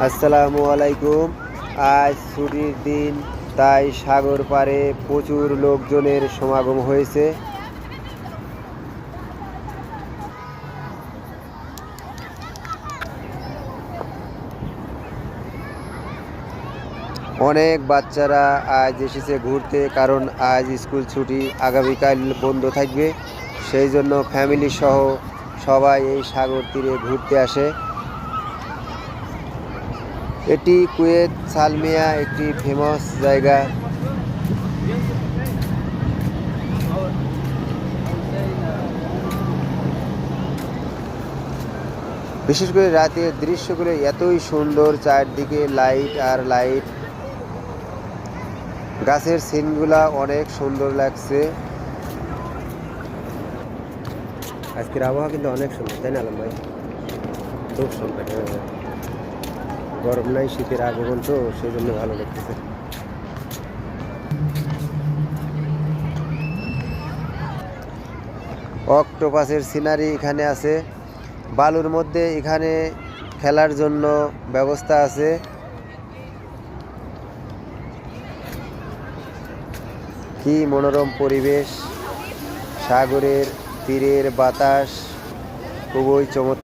আসসালামু আলাইকুম। আজ ছুটির দিন, তাই সাগর পাড়ে প্রচুর লোকজনের সমাগম হয়েছে। অনেক বাচ্চারা আজ এসেছে ঘুরতে, কারণ আজ স্কুল ছুটি, আগামীকাল বন্ধ থাকবে। সেই জন্য ফ্যামিলি সহ সবাই এই সাগর তীরে ঘুরতে আসে। এটি কুয়েত সালমিয়া একটি ফেমাস জায়গা। বিশেষ করে রাতের দৃশ্যগুলো এতই সুন্দর, চারদিকে লাইট আর লাইট, গাছের সিনগুলা অনেক সুন্দর লাগছে। আজকের আবহাওয়া কিন্তু অনেক সুন্দর, তাই না আলম ভাই? খুব সুন্দর। গরম নাই, শীতের আগমন তো, সেই জন্য ভালো লাগতেছে। অক্টোপাসের সিনারি এখানে আছে, বালুর মধ্যে এখানে খেলার জন্য ব্যবস্থা আছে। কি মনোরম পরিবেশ, সাগরের তীরের বাতাস খুবই চমৎকার।